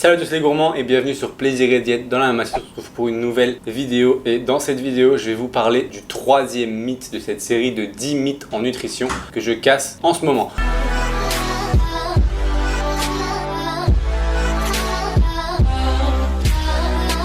Salut à tous les gourmands et bienvenue sur Plaisir et Diète. Dans la même assiette, on se retrouve pour une nouvelle vidéo. Et dans cette vidéo, je vais vous parler du troisième mythe de cette série de 10 mythes en nutrition que je casse en ce moment.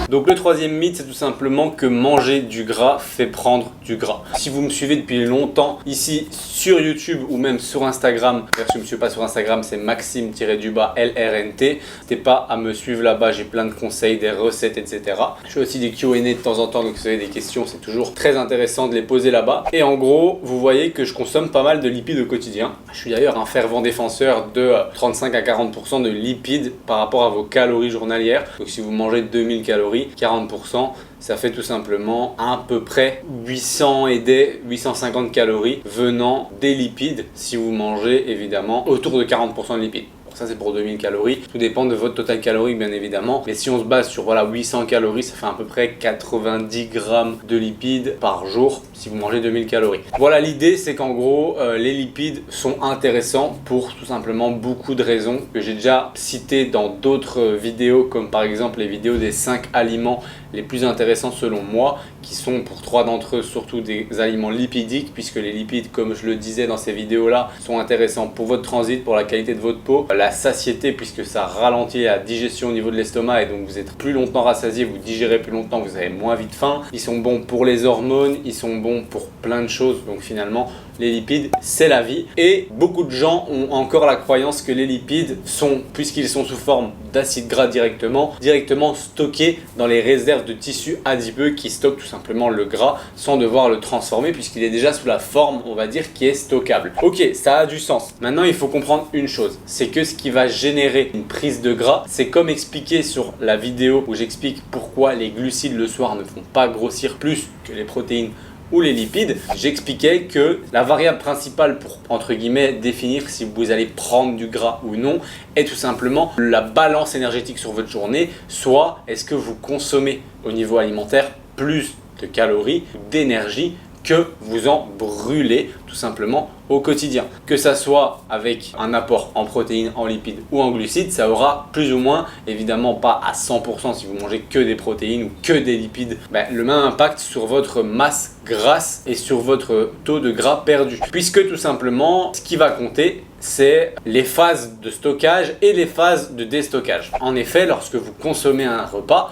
Donc le troisième mythe, c'est tout simplement que manger du gras fait prendre du gras. Si vous me suivez depuis longtemps ici sur YouTube ou même sur Instagram, si vous ne me suivez pas sur Instagram, c'est Maxime-LRNT. N'hésitez pas à me suivre là-bas, j'ai plein de conseils, des recettes, etc. Je fais aussi des Q&A de temps en temps, donc si vous avez des questions, c'est toujours très intéressant de les poser là-bas. Et en gros, vous voyez que je consomme pas mal de lipides au quotidien. Je suis d'ailleurs un fervent défenseur de 35 à 40% de lipides par rapport à vos calories journalières. Donc si vous mangez 2000 calories, 40%, ça fait tout simplement à peu près 850 calories venant des lipides si vous mangez évidemment autour de 40% de lipides. Ça c'est pour 2000 calories, tout dépend de votre total calorique bien évidemment, mais si on se base sur 800 calories, ça fait à peu près 90 grammes de lipides par jour si vous mangez 2000 calories. Voilà, l'idée c'est qu'en gros les lipides sont intéressants pour tout simplement beaucoup de raisons que j'ai déjà citées dans d'autres vidéos, comme par exemple les vidéos des 5 aliments les plus intéressants selon moi, qui sont pour 3 d'entre eux surtout des aliments lipidiques, puisque les lipides, comme je le disais dans ces vidéos là, sont intéressants pour votre transit, pour la qualité de votre peau, la satiété puisque ça ralentit la digestion au niveau de l'estomac et donc vous êtes plus longtemps rassasié, vous digérez plus longtemps, vous avez moins vite faim. Ils sont bons pour les hormones, ils sont bons pour plein de choses, donc finalement les lipides c'est la vie. Et beaucoup de gens ont encore la croyance que les lipides sont, puisqu'ils sont sous forme d'acides gras directement stockés dans les réserves de tissus adipeux qui stockent tout simplement le gras sans devoir le transformer puisqu'il est déjà sous la forme, on va dire, qui est stockable. Ok, ça a du sens. Maintenant il faut comprendre une chose, c'est que ce qui va générer une prise de gras, c'est comme expliqué sur la vidéo où j'explique pourquoi les glucides le soir ne font pas grossir plus que les protéines ou les lipides. J'expliquais que la variable principale pour, entre guillemets, définir si vous allez prendre du gras ou non est tout simplement la balance énergétique sur votre journée, soit est-ce que vous consommez au niveau alimentaire plus de calories ou d'énergie que vous en brûlez tout simplement au quotidien. Que ça soit avec un apport en protéines, en lipides ou en glucides, ça aura plus ou moins, évidemment pas à 100% si vous mangez que des protéines ou que des lipides, le même impact sur votre masse grasse et sur votre taux de gras perdu. Puisque tout simplement, ce qui va compter, c'est les phases de stockage et les phases de déstockage. En effet, lorsque vous consommez un repas,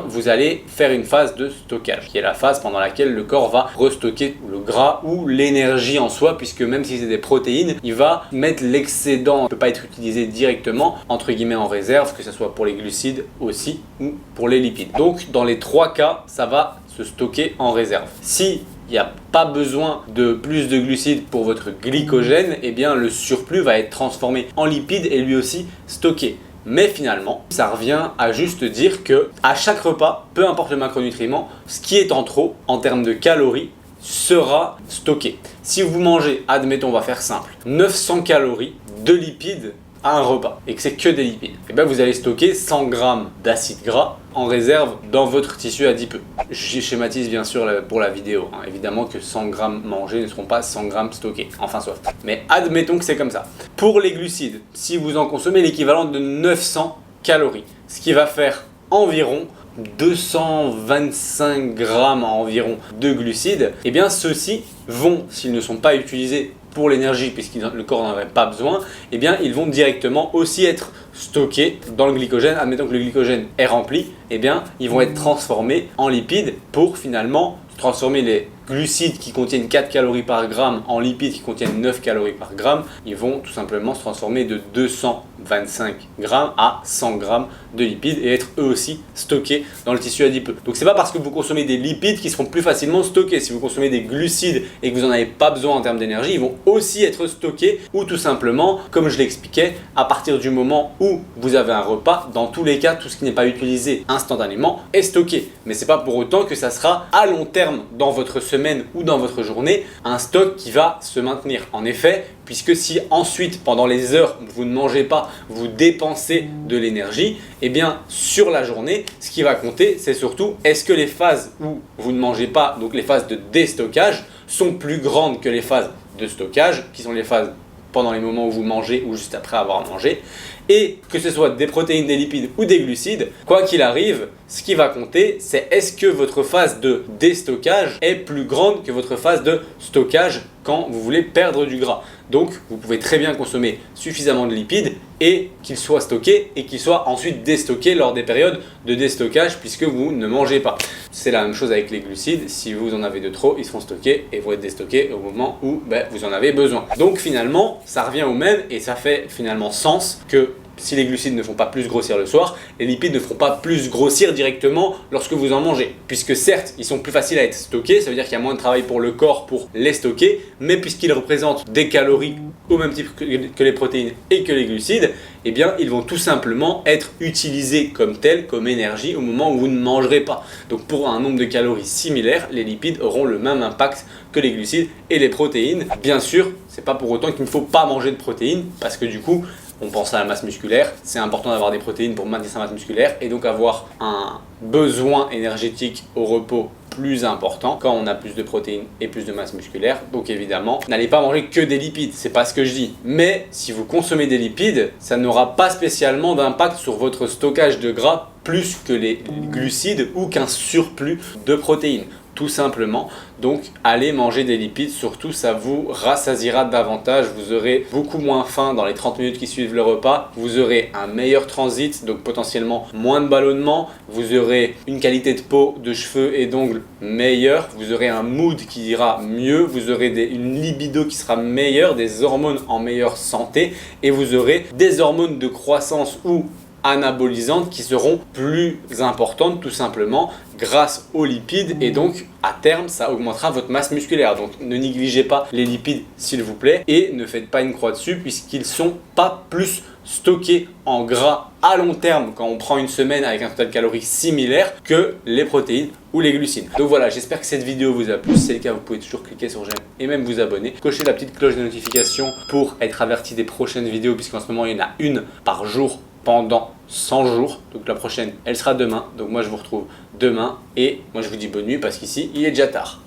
vous allez faire une phase de stockage, qui est la phase pendant laquelle le corps va restocker le gras ou l'énergie en soi, puisque même si c'est des protéines, il va mettre l'excédent, ne peut pas être utilisé directement, entre guillemets en réserve, que ce soit pour les glucides aussi ou pour les lipides. Donc dans les 3 cas, ça va se stocker en réserve. Si il n'y a pas besoin de plus de glucides pour votre glycogène, le surplus va être transformé en lipides et lui aussi stocké. Mais finalement, ça revient à juste dire que à chaque repas, peu importe le macronutriment, ce qui est en trop en termes de calories sera stocké. Si vous mangez, admettons, on va faire simple, 900 calories de lipides à un repas et que c'est que des lipides, vous allez stocker 100 grammes d'acides gras en réserve dans votre tissu adipeux. Je schématise bien sûr pour la vidéo, évidemment que 100 grammes mangés ne seront pas 100 grammes stockés, enfin sauf. Mais admettons que c'est comme ça. Pour les glucides, si vous en consommez l'équivalent de 900 calories, ce qui va faire environ 225 grammes environ de glucides, ceux-ci vont, s'ils ne sont pas utilisés pour l'énergie puisque le corps n'en aurait pas besoin, ils vont directement aussi être stockés dans le glycogène. Admettons que le glycogène est rempli, ils vont être transformés en lipides pour finalement transformer les glucides qui contiennent 4 calories par gramme en lipides qui contiennent 9 calories par gramme. Ils vont tout simplement se transformer de 225 grammes à 100 grammes de lipides et être eux aussi stockés dans le tissu adipeux. Donc c'est pas parce que vous consommez des lipides qui seront plus facilement stockés. Si vous consommez des glucides et que vous n'en avez pas besoin en termes d'énergie, ils vont aussi être stockés, ou tout simplement, comme je l'expliquais, à partir du moment où vous avez un repas, dans tous les cas, tout ce qui n'est pas utilisé instantanément est stocké. Mais c'est pas pour autant que ça sera à long terme dans votre semaine ou dans votre journée un stock qui va se maintenir. En effet, puisque si ensuite pendant les heures où vous ne mangez pas, vous dépensez de l'énergie, sur la journée, ce qui va compter, c'est surtout est-ce que les phases où vous ne mangez pas, donc les phases de déstockage, sont plus grandes que les phases de stockage, qui sont les phases pendant les moments où vous mangez ou juste après avoir mangé. et que ce soit des protéines, des lipides ou des glucides, quoi qu'il arrive, ce qui va compter, c'est est-ce que votre phase de déstockage est plus grande que votre phase de stockage quand vous voulez perdre du gras. Donc, vous pouvez très bien consommer suffisamment de lipides et qu'ils soient stockés et qu'ils soient ensuite déstockés lors des périodes de déstockage puisque vous ne mangez pas. C'est la même chose avec les glucides. Si vous en avez de trop, ils seront stockés et vont être déstockés au moment où vous en avez besoin. Donc finalement, ça revient au même et ça fait finalement sens que si les glucides ne font pas plus grossir le soir, les lipides ne feront pas plus grossir directement lorsque vous en mangez. Puisque certes, ils sont plus faciles à être stockés, ça veut dire qu'il y a moins de travail pour le corps pour les stocker, mais puisqu'ils représentent des calories au même titre que les protéines et que les glucides, eh bien ils vont tout simplement être utilisés comme tels, comme énergie au moment où vous ne mangerez pas. Donc pour un nombre de calories similaire, les lipides auront le même impact que les glucides et les protéines. Bien sûr, c'est pas pour autant qu'il ne faut pas manger de protéines, parce que du coup, on pense à la masse musculaire, c'est important d'avoir des protéines pour maintenir sa masse musculaire et donc avoir un besoin énergétique au repos plus important quand on a plus de protéines et plus de masse musculaire. Donc évidemment, n'allez pas manger que des lipides, c'est pas ce que je dis. Mais si vous consommez des lipides, ça n'aura pas spécialement d'impact sur votre stockage de gras plus que les glucides ou qu'un surplus de protéines. Tout simplement, donc allez manger des lipides, surtout ça vous rassasiera davantage, vous aurez beaucoup moins faim dans les 30 minutes qui suivent le repas, vous aurez un meilleur transit, donc potentiellement moins de ballonnement, vous aurez une qualité de peau, de cheveux et d'ongles meilleure, vous aurez un mood qui ira mieux, vous aurez une libido qui sera meilleure, des hormones en meilleure santé et vous aurez des hormones de croissance ou anabolisantes qui seront plus importantes tout simplement grâce aux lipides et donc à terme ça augmentera votre masse musculaire. Donc ne négligez pas les lipides s'il vous plaît et ne faites pas une croix dessus puisqu'ils sont pas plus stockés en gras à long terme quand on prend une semaine avec un total de calories similaire que les protéines ou les glucides. Donc voilà, j'espère que cette vidéo vous a plu. Si c'est le cas, vous pouvez toujours cliquer sur j'aime et même vous abonner. Cochez la petite cloche de notification pour être averti des prochaines vidéos puisqu'en ce moment il y en a une par jour pendant 100 jours. Donc la prochaine, elle sera demain. Donc moi je vous retrouve demain et moi je vous dis bonne nuit parce qu'ici il est déjà tard.